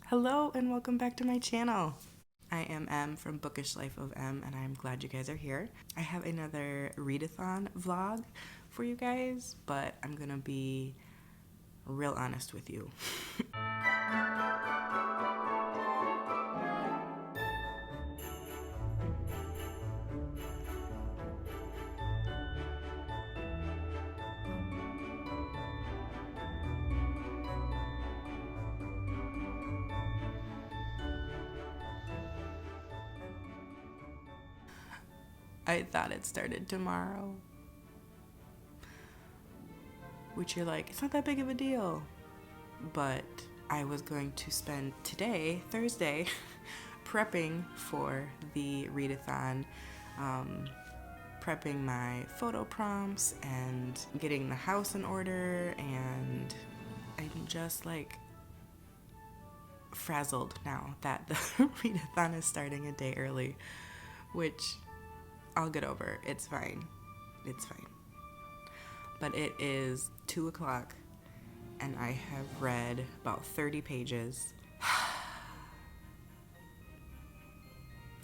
Hello and welcome back to my channel. I am Em from Bookish Life of Em and I'm glad you guys are here. I have another readathon vlog for you guys, but I'm gonna be real honest with you. I thought it started tomorrow. Which you're like, it's not that big of a deal. But I was going to spend today, Thursday, prepping for the readathon, prepping my photo prompts and getting the house in order, and I'm just like frazzled now that the readathon is starting a day early, which I'll get over. It's fine. It's fine. But it is 2 o'clock and I have read about 30 pages.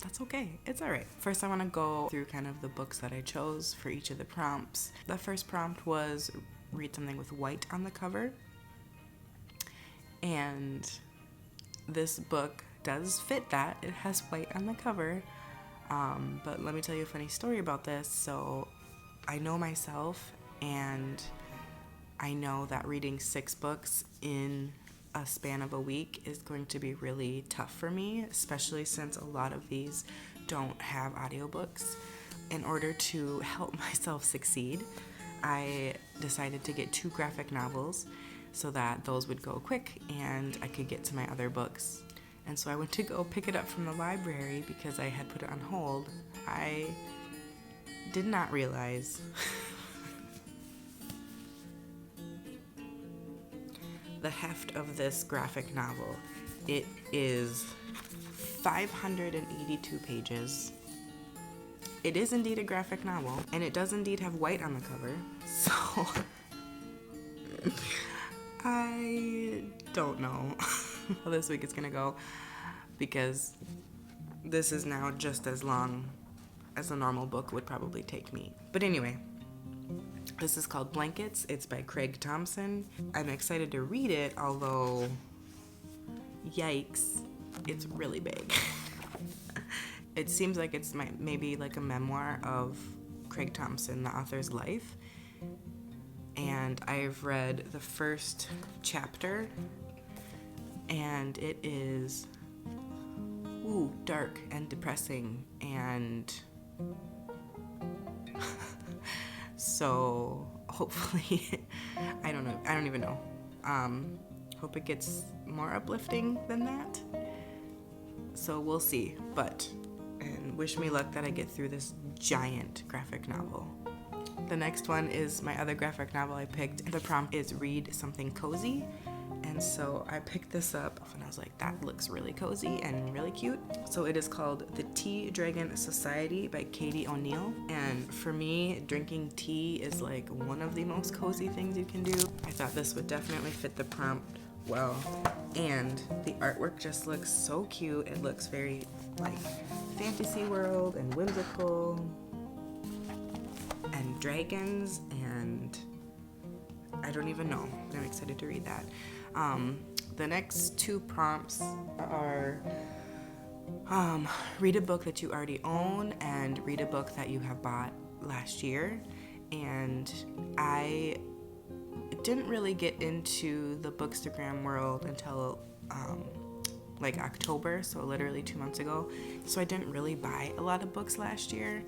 That's okay. It's all right. First, I want to go through kind of the books that I chose for each of the prompts. The first prompt was read something with white on the cover. And this book does fit that. It has white on the cover. But let me tell you a funny story about this. So I know myself, and I know that reading 6 books in a span of a week is going to be really tough for me, especially since a lot of these don't have audiobooks. In order to help myself succeed, I decided to get 2 graphic novels so that those would go quick and I could get to my other books. And so I went to go pick it up from the library because I had put it on hold. I did not realize the heft of this graphic novel. It is 582 pages. It is indeed a graphic novel, and it does indeed have white on the cover. So I don't know how this week is gonna go, because this is now just as long as a normal book would probably take me. But anyway, this is called Blankets. It's by Craig Thompson. I'm excited to read it, although, yikes, it's really big. It seems like it's maybe like a memoir of Craig Thompson, the author's life. And I've read the first chapter, and it is dark and depressing, and so hopefully, I don't even know. Hope it gets more uplifting than that. So we'll see, and wish me luck that I get through this giant graphic novel. The next one is my other graphic novel I picked. The prompt is read something cozy. And so I picked this up and I was like, that looks really cozy and really cute. So it is called The Tea Dragon Society by Katie O'Neill. And for me, drinking tea is like one of the most cozy things you can do. I thought this would definitely fit the prompt well. And the artwork just looks so cute. It looks very like fantasy world and whimsical and dragons, and I don't even know. I'm excited to read that. The next 2 prompts are read a book that you already own and read a book that you have bought last year. And I didn't really get into the Bookstagram world until like October, so literally 2 months ago. So I didn't really buy a lot of books last year.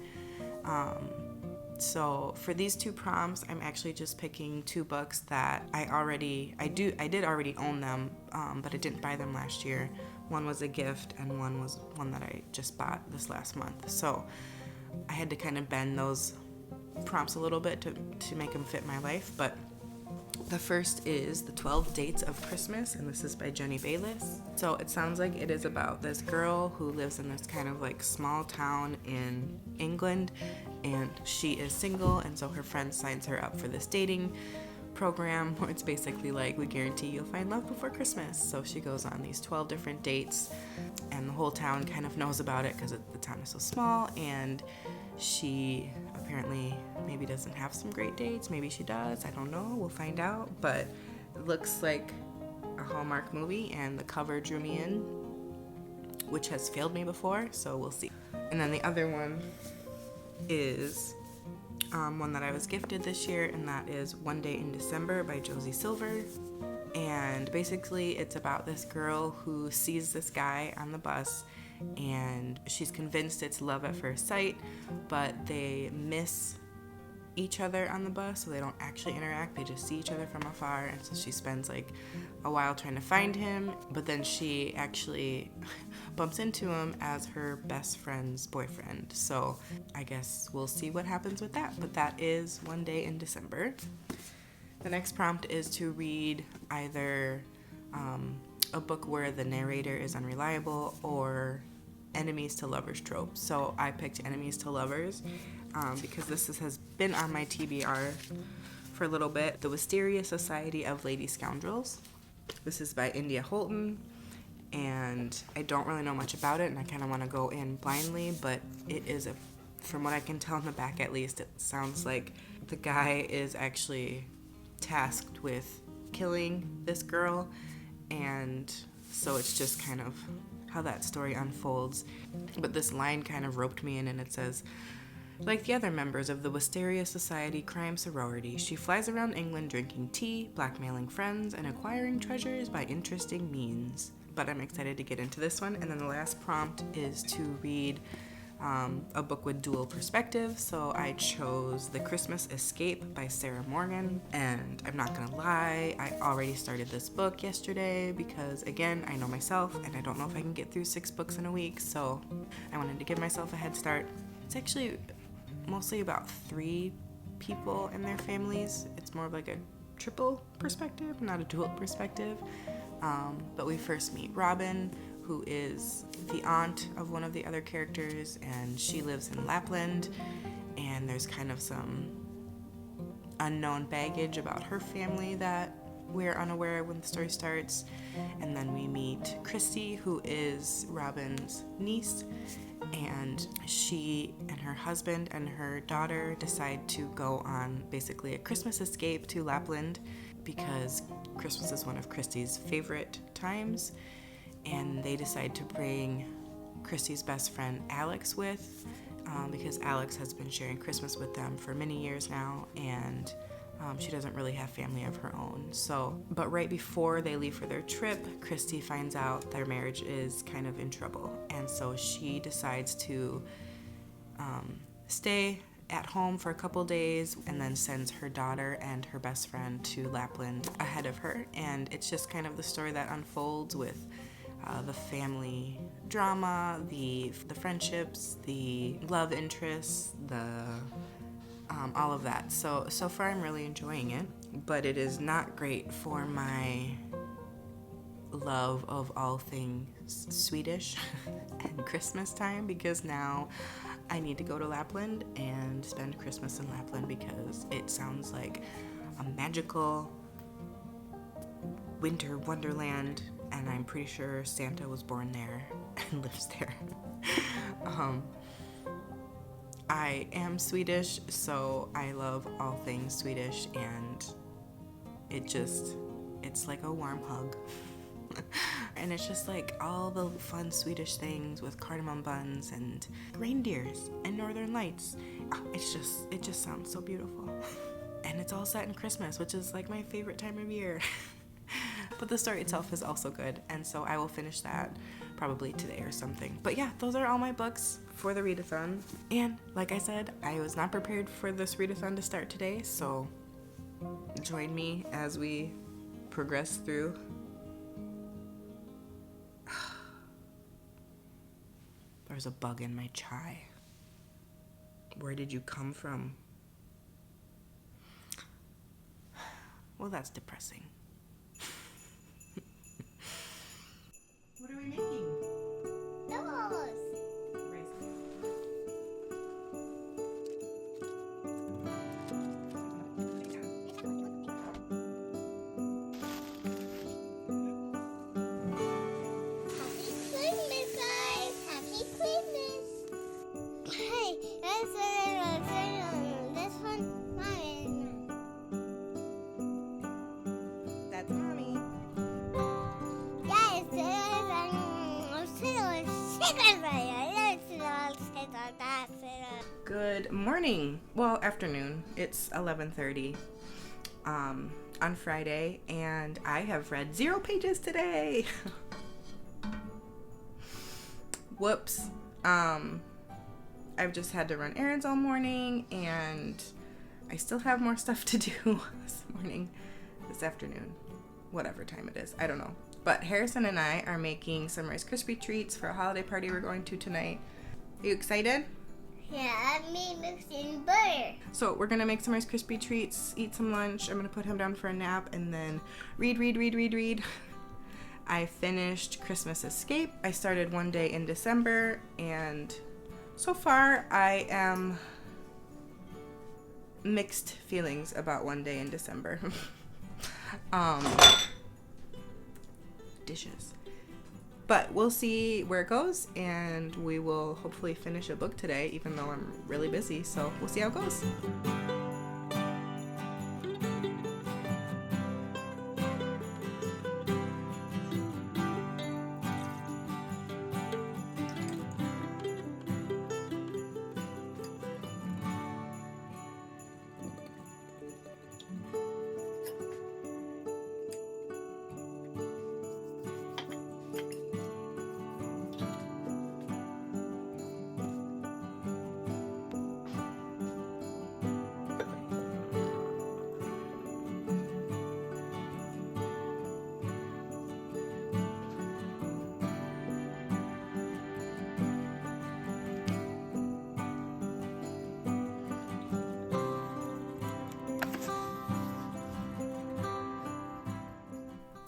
So for these 2 prompts, I'm actually just picking 2 books that I did already own them, but I didn't buy them last year. One was a gift and one was one that I just bought this last month. So I had to kind of bend those prompts a little bit to make them fit my life. But the first is The 12 Dates of Christmas, and this is by Jenny Bayliss. So it sounds like it is about this girl who lives in this kind of like small town in England, and she is single, and so her friend signs her up for this dating program where it's basically like, we guarantee you'll find love before Christmas. So she goes on these 12 different dates, and the whole town kind of knows about it because the town is so small, and she apparently maybe doesn't have some great dates. Maybe she does. I don't know. We'll find out. But it looks like a Hallmark movie, and the cover drew me in, which has failed me before, so we'll see. And then the other one is one that I was gifted this year, and that is One Day in December by Josie Silver. And basically it's about this girl who sees this guy on the bus, and she's convinced it's love at first sight, but they miss each other on the bus, so they don't actually interact. They just see each other from afar, and so she spends like a while trying to find him, but then she actually bumps into him as her best friend's boyfriend. So I guess we'll see what happens with that, but that is One Day in December. The next prompt is to read either a book where the narrator is unreliable or enemies to lovers trope. So I picked enemies to lovers because this has been on my TBR for a little bit. The Wisteria Society of Lady Scoundrels. This is by India Holton, and I don't really know much about it, and I kind of want to go in blindly, but it is, from what I can tell in the back at least, it sounds like the guy is actually tasked with killing this girl, and so it's just kind of how that story unfolds. But this line kind of roped me in, and it says, like the other members of the Wisteria Society crime sorority, she flies around England drinking tea, blackmailing friends, and acquiring treasures by interesting means. But I'm excited to get into this one. And then the last prompt is to read a book with dual perspective. So I chose The Christmas Escape by Sarah Morgan. And I'm not gonna lie, I already started this book yesterday because, again, I know myself and I don't know if I can get through 6 books in a week. So I wanted to give myself a head start. It's actually mostly about 3 people and their families. It's more of like a triple perspective, not a dual perspective. But we first meet Robin, who is the aunt of one of the other characters, and she lives in Lapland, and there's kind of some unknown baggage about her family that we're unaware when the story starts. And then we meet Christy, who is Robin's niece, and she and her husband and her daughter decide to go on basically a Christmas escape to Lapland because Christmas is one of Christy's favorite times, and they decide to bring Christy's best friend Alex with because Alex has been sharing Christmas with them for many years now, and she doesn't really have family of her own. So, but right before they leave for their trip, Christy finds out their marriage is kind of in trouble, and so she decides to stay at home for a couple days and then sends her daughter and her best friend to Lapland ahead of her. And it's just kind of the story that unfolds with the family drama, the friendships, the love interests, all of that. So far I'm really enjoying it, but it is not great for my love of all things Swedish and Christmas time, because now I need to go to Lapland and spend Christmas in Lapland because it sounds like a magical winter wonderland, and I'm pretty sure Santa was born there and lives there. I am Swedish, so I love all things Swedish, and it's like a warm hug. And it's just like all the fun Swedish things with cardamom buns and reindeers and northern lights. It just sounds so beautiful. And it's all set in Christmas, which is like my favorite time of year. But the story itself is also good, and so I will finish that probably today or something. But yeah, those are all my books for the Readathon. And like I said, I was not prepared for this Readathon to start today, so join me as we progress through. There's a bug in my chai. Where did you come from? Well, that's depressing. What are we making? Dolls. Good morning. Well, afternoon. It's 11:30 on Friday, and I have read 0 pages today. Whoops. I've just had to run errands all morning, and I still have more stuff to do this afternoon, whatever time it is. I don't know. But Harrison and I are making some Rice Krispie treats for a holiday party we're going to tonight. Are you excited? Yeah, me mixing butter. So we're going to make some Rice Krispie treats, eat some lunch. I'm going to put him down for a nap and then read. I finished Christmas Escape. I started One Day in December, and so far I am mixed feelings about One Day in December. Dishes. But we'll see where it goes, and we will hopefully finish a book today, even though I'm really busy, so we'll see how it goes.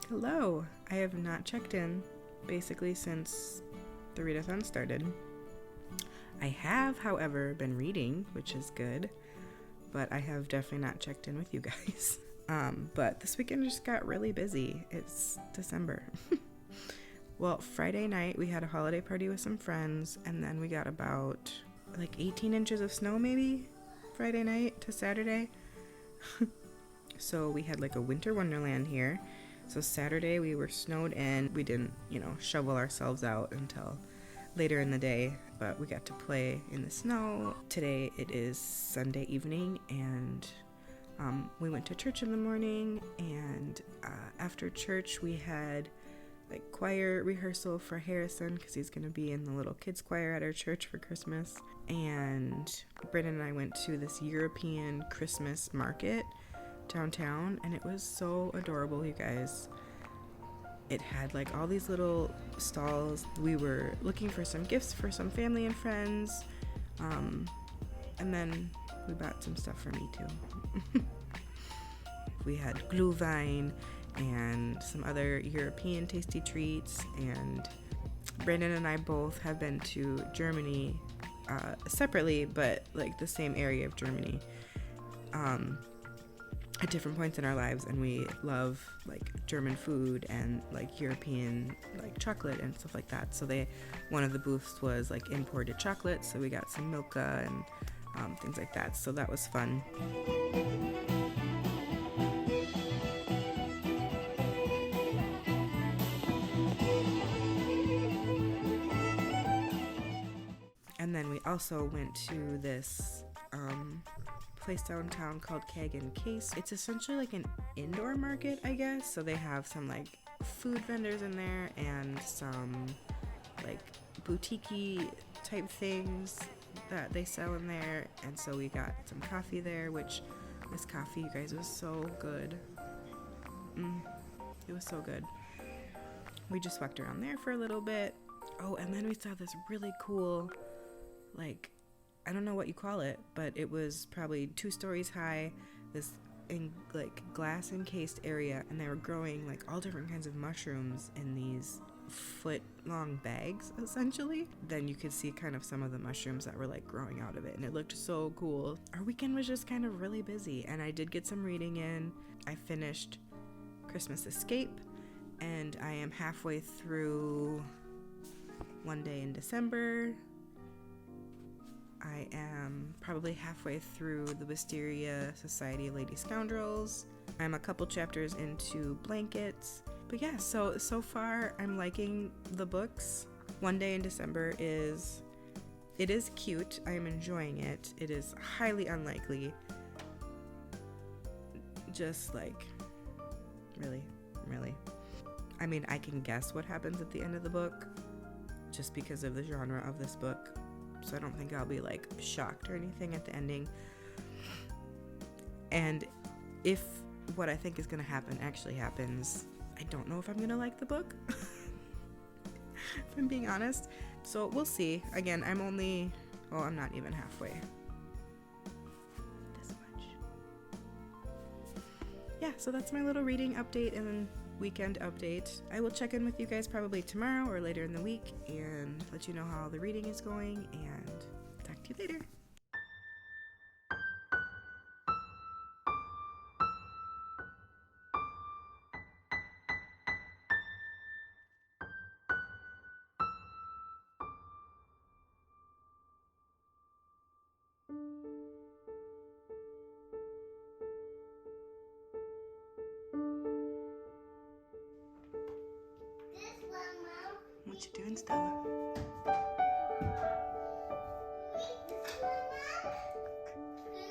Hello. I have not checked in basically since the Readathon started. I have, however, been reading, which is good, but I have definitely not checked in with you guys. But this weekend just got really busy. It's December. Well, Friday night we had a holiday party with some friends, and then we got about like 18 inches of snow maybe Friday night to Saturday. So we had like a winter wonderland here. So Saturday we were snowed in. We didn't, shovel ourselves out until later in the day, but we got to play in the snow. Today it is Sunday evening, and we went to church in the morning, and after church we had like choir rehearsal for Harrison because he's going to be in the little kids choir at our church for Christmas. And Brandon and I went to this European Christmas market downtown, and it was so adorable, you guys. It had like all these little stalls. We were looking for some gifts for some family and friends, and then we bought some stuff for me too. We had glühwein and some other European tasty treats, and Brandon and I both have been to Germany separately, but like the same area of Germany at different points in our lives, and we love like German food and like European like chocolate and stuff like that. So one of the booths was like imported chocolate, so we got some Milka and things like that, so that was fun. And then we also went to this place downtown called Keg and Case. It's essentially like an indoor market, I guess. So they have some like food vendors in there and some like boutique-y type things that they sell in there. And so we got some coffee there, which this coffee, you guys, was so good. It was so good. We just walked around there for a little bit. Oh, and then we saw this really cool, like, I don't know what you call it, but it was probably 2 stories high, this in like glass encased area, and they were growing like all different kinds of mushrooms in these foot-long bags, essentially. Then you could see kind of some of the mushrooms that were like growing out of it, and it looked so cool. Our weekend was just kind of really busy, and I did get some reading in. I finished Christmas Escape, and I am halfway through One Day in December. I am probably halfway through the Wisteria Society of Lady Scoundrels. I'm a couple chapters into Blankets. But yeah, so far I'm liking the books. One Day in December is cute. I am enjoying it. It is highly unlikely. Just like, really. I mean, I can guess what happens at the end of the book just because of the genre of this book. So I don't think I'll be like shocked or anything at the ending. And if what I think is going to happen actually happens, I don't know if I'm going to like the book. If I'm being honest. So we'll see. Again, I'm not even halfway. This much. Yeah, so that's my little reading update and weekend update. I will check in with you guys probably tomorrow or later in the week and let you know how the reading is going, and talk to you later. This one, Mom. What you doing, Stella? This one, Mom. This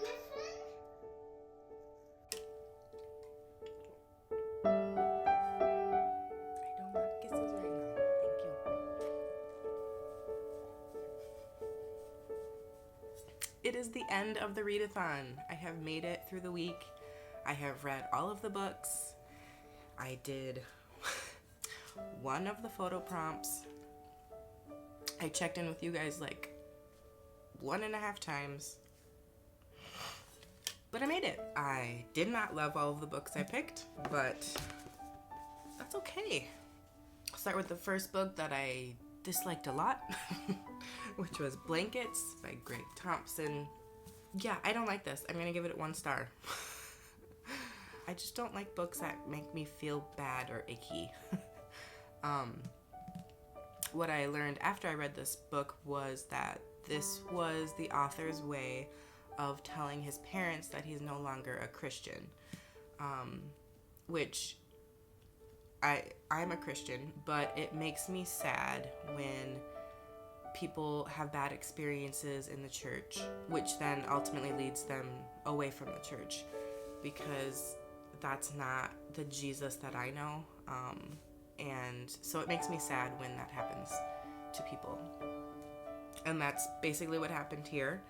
one. I don't want kisses right now. Thank you. It is the end of the readathon. I have made it through the week. I have read all of the books. I did one of the photo prompts. I checked in with you guys like 1.5 times. But I made it. I did not love all of the books I picked, but that's okay. I'll start with the first book that I disliked a lot, which was Blankets by Greg Thompson. Yeah, I don't like this. I'm gonna give it 1 star. I just don't like books that make me feel bad or icky. What I learned after I read this book was that this was the author's way of telling his parents that he's no longer a Christian, which I'm a Christian, but it makes me sad when people have bad experiences in the church, which then ultimately leads them away from the church, because that's not the Jesus that I know. And so it makes me sad when that happens to people. And that's basically what happened here,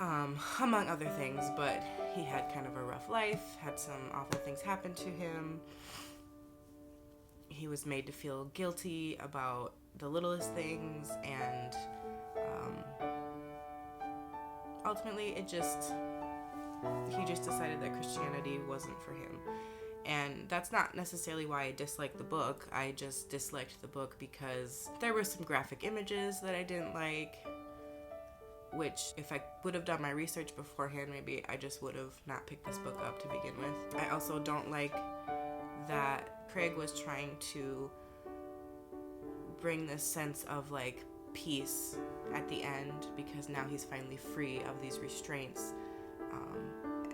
among other things. But he had kind of a rough life, had some awful things happen to him. He was made to feel guilty about the littlest things, and ultimately he just decided that Christianity wasn't for him. And that's not necessarily why I disliked the book. I just disliked the book because there were some graphic images that I didn't like, which if I would have done my research beforehand, maybe I just would have not picked this book up to begin with. I also don't like that Craig was trying to bring this sense of like peace at the end, because now he's finally free of these restraints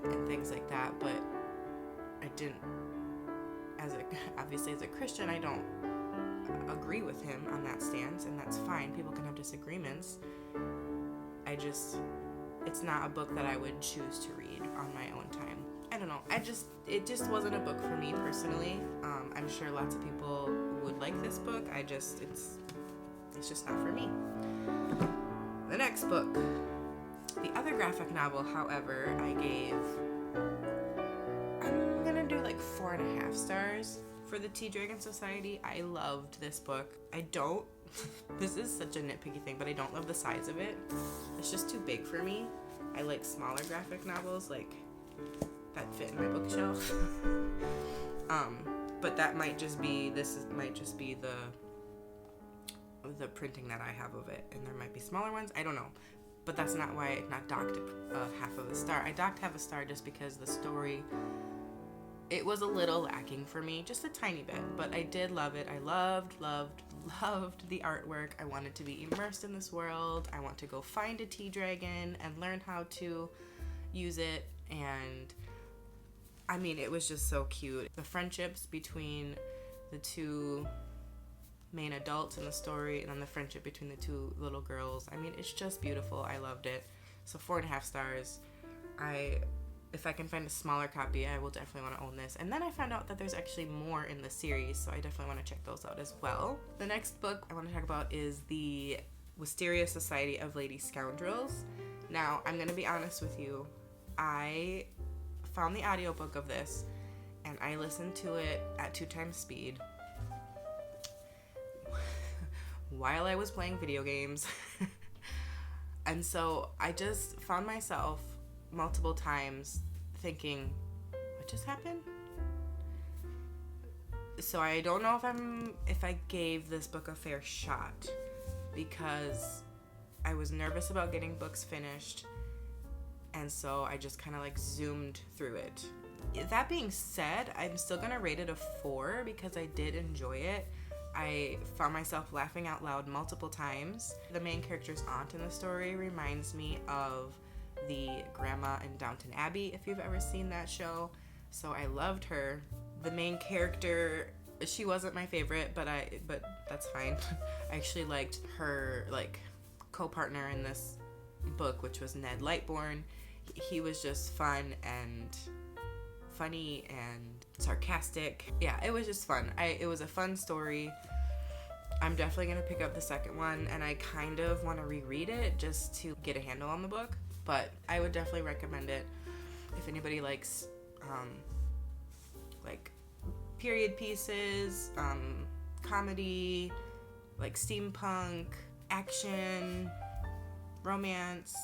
and things like that. But I didn't, obviously as a Christian, I don't agree with him on that stance, and that's fine. People can have disagreements. It's not a book that I would choose to read on my own time. I don't know. It just wasn't a book for me personally. I'm sure lots of people would like this book. It's just not for me. The next book, the other graphic novel, however, I'm gonna do like 4.5 stars for the Tea Dragon Society. I loved this book. This is such a nitpicky thing, but I don't love the size of it. It's just too big for me. I like smaller graphic novels, like that fit in my bookshelf. But that might just be, might just be the printing that I have of it, and there might be smaller ones. I don't know. But that's not why I not docked it half of a star. I docked half a star just because the story, it was a little lacking for me, just a tiny bit, but I did love it. I loved the artwork. I wanted to be immersed in this world. I want to go find a tea dragon and learn how to use it, and I mean, it was just so cute. The friendships between the two main adults in the story, and then the friendship between the two little girls. I mean, it's just beautiful. I loved it. So 4.5 stars. If I can find a smaller copy, I will definitely want to own this. And then I found out that there's actually more in the series, so I definitely want to check those out as well. The next book I want to talk about is the Wisteria Society of Lady Scoundrels. Now, I'm going to be honest with you. I found the audiobook of this, and I listened to it at 2x speed while I was playing video games. And so I just found myself multiple times thinking, what just happened? So I don't know if I gave this book a fair shot, because I was nervous about getting books finished, and so I just kind of like zoomed through it. That being said, I'm still gonna rate it a 4 because I did enjoy it. I found myself laughing out loud multiple times. The main character's aunt in the story reminds me of the grandma in Downton Abbey, if you've ever seen that show. So I loved her. The main character, she wasn't my favorite, but that's fine. I actually liked her like co-partner in this book, which was Ned Lightbourne. He was just fun and funny and sarcastic. Yeah, it was just fun. It was a fun story. I'm definitely gonna pick up the second one, and I kind of want to reread it just to get a handle on the book. But I would definitely recommend it if anybody likes like period pieces, comedy, like steampunk, action, romance.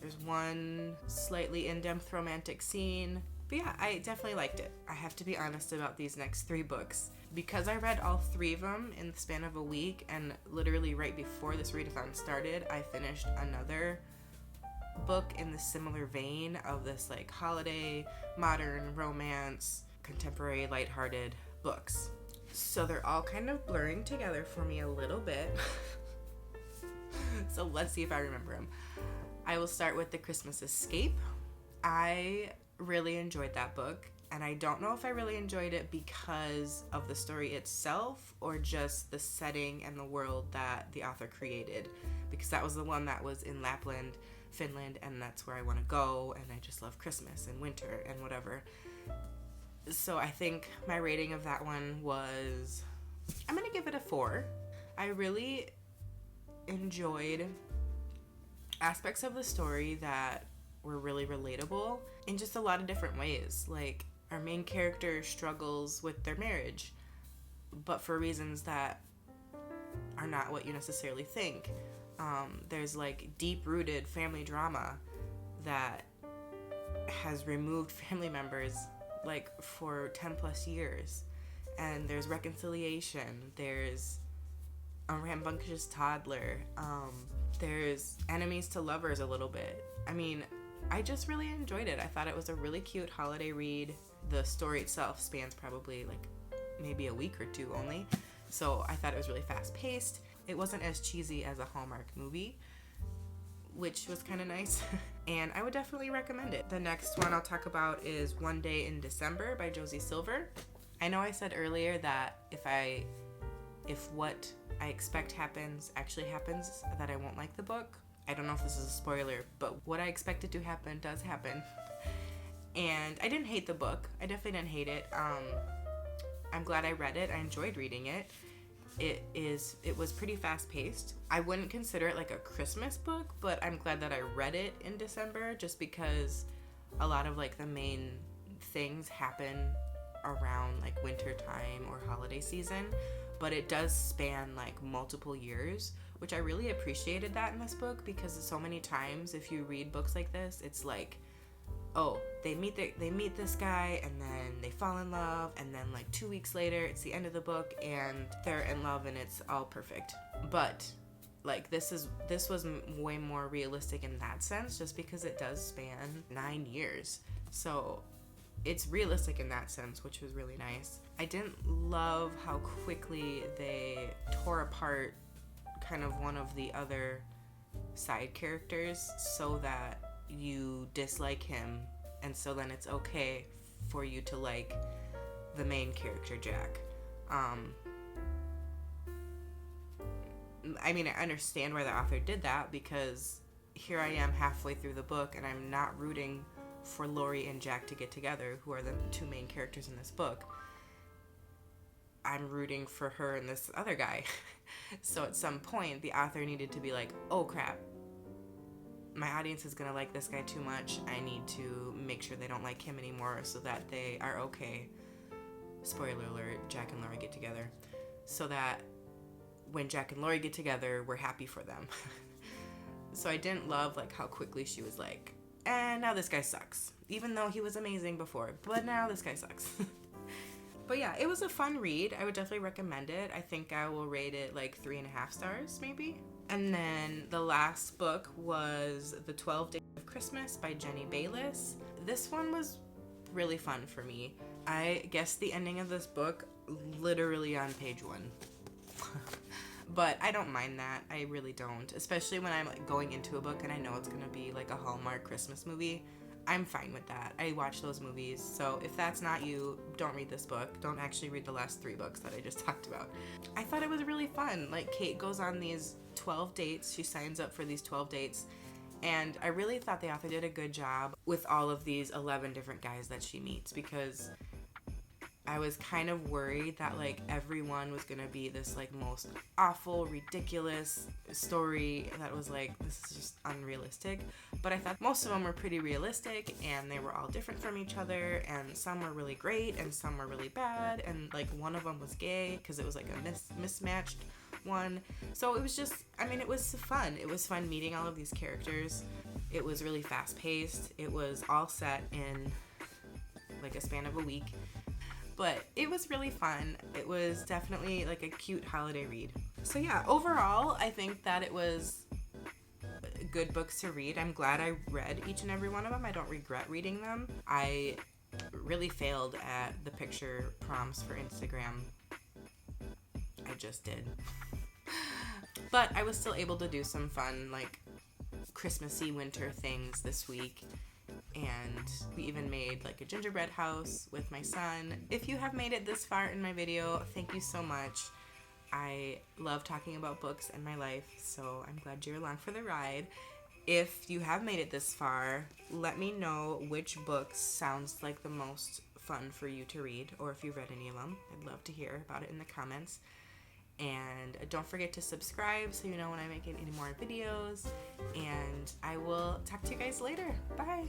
There's one slightly in-depth romantic scene. But yeah, I definitely liked it. I have to be honest about these next 3 books. Because I read all 3 of them in the span of a week, and literally right before this readathon started, I finished another book in the similar vein of this like holiday, modern, romance, contemporary, lighthearted books. So they're all kind of blurring together for me a little bit. So let's see if I remember them. I will start with The Christmas Escape. I really enjoyed that book, and I don't know if I really enjoyed it because of the story itself or just the setting and the world that the author created, because that was the one that was in Lapland, Finland, and that's where I want to go, and I just love Christmas and winter and whatever. So I think my rating of that one was, I'm gonna give it a 4. I really enjoyed aspects of the story that were really relatable in just a lot of different ways. Like, our main character struggles with their marriage, but for reasons that are not what you necessarily think. There's like deep-rooted family drama that has removed family members like for 10 plus years, and there's reconciliation, there's a rambunctious toddler, there's enemies to lovers a little bit. I mean, I just really enjoyed it. I thought it was a really cute holiday read. The story itself spans probably like maybe a week or 2 only, so I thought it was really fast-paced. It wasn't as cheesy as a Hallmark movie, which was kind of nice. And I would definitely recommend it. The next one I'll talk about is One Day in December by Josie Silver. I know I said earlier that if what I expect happens actually happens, that I won't like the book. I don't know if this is a spoiler, but what I expected to happen does happen. And I didn't hate the book. I definitely didn't hate it. I'm glad I read it. I enjoyed reading it. It was pretty fast-paced. I wouldn't consider it like a Christmas book, but I'm glad that I read it in December, just because a lot of like the main things happen around like winter time or holiday season, but it does span like multiple years, which I really appreciated that in this book, because so many times if you read books like this, it's like, oh, they meet this guy and then they fall in love, and then like 2 weeks later it's the end of the book and they're in love and it's all perfect. But like this was way more realistic in that sense, just because it does span 9 years. So it's realistic in that sense, which was really nice. I didn't love how quickly they tore apart kind of one of the other side characters so that you dislike him, and so then it's okay for you to like the main character, Jack. I mean, I understand why the author did that, because here I am halfway through the book and I'm not rooting for Lori and Jack to get together, who are the two main characters in this book. I'm rooting for her and this other guy. So at some point, the author needed to be like, oh crap, my audience is gonna like this guy too much. I need to make sure they don't like him anymore so that they are okay. Spoiler alert, Jack and Lori get together. So that when Jack and Lori get together, we're happy for them. So I didn't love like how quickly she was like, and now this guy sucks. Even though he was amazing before, but now this guy sucks. But yeah, it was a fun read. I would definitely recommend it. I think I will rate it like 3.5 stars maybe. And then the last book was The 12 Days of Christmas by Jenny Bayliss. This one was really fun for me. I guessed the ending of this book literally on page 1. But I don't mind that. I really don't. Especially when I'm like going into a book and I know it's gonna be like a Hallmark Christmas movie. I'm fine with that. I watch those movies. So if that's not you, don't read this book. Don't actually read the last 3 books that I just talked about. I thought it was really fun. Like, Kate goes on these 12 dates. She signs up for these 12 dates. And I really thought the author did a good job with all of these 11 different guys that she meets, because I was kind of worried that like everyone was gonna be this like most awful, ridiculous story that was like, this is just unrealistic. But I thought most of them were pretty realistic, and they were all different from each other, and some were really great and some were really bad, and like one of them was gay because it was like a mismatched one. So it was just, I mean, it was fun. It was fun meeting all of these characters. It was really fast paced. It was all set in like a span of a week. But it was really fun. It was definitely like a cute holiday read. So yeah, overall, I think that it was good books to read. I'm glad I read each and every one of them. I don't regret reading them. I really failed at the picture prompts for Instagram. I just did. But I was still able to do some fun, like, Christmassy winter things this week. And we even made like a gingerbread house with my son. If you have made it this far in my video, thank you so much. I love talking about books and my life, so I'm glad you're along for the ride. If you have made it this far, let me know which book sounds like the most fun for you to read, or if you've read any of them. I'd love to hear about it in the comments. And don't forget to subscribe so you know when I make any more videos. And I will talk to you guys later. Bye!